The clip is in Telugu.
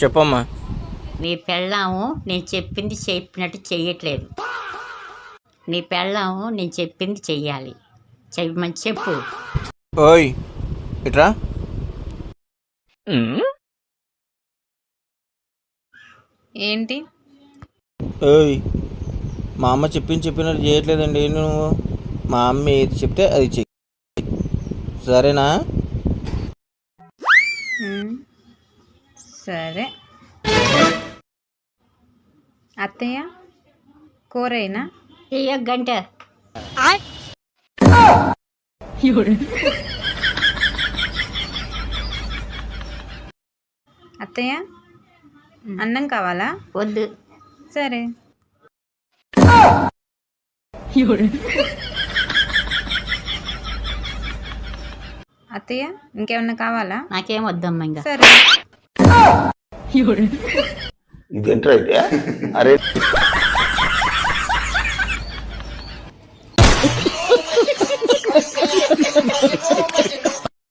చెప్పమ్మా. నీ పెళ్ళాము నేను చెప్పింది చెప్పినట్టు చెయ్యట్లేదు. నీ పెళ్ళాము నేను చెప్పింది చెయ్యాలి. చెయ్యమని చెప్పు. ఓయ్ ఇట్రా. ఏంటి? ఓయ్ మా అమ్మ చెప్పినట్టు చేయట్లేదండి. నువ్వు మా అమ్మ ఏది చెప్తే అది చెయ్యి, సరేనా? సరే. అత్తయ్య కూరైనా చెయ్య గంట. అత్తయ్య అన్నం కావాలా? వద్దు. సరే. అత్తయ్య ఇంకేమన్నా కావాలా? నాకేం వద్దమ్మా ఇంకా. సరే. ఇదేంట్రా అయితే? అరే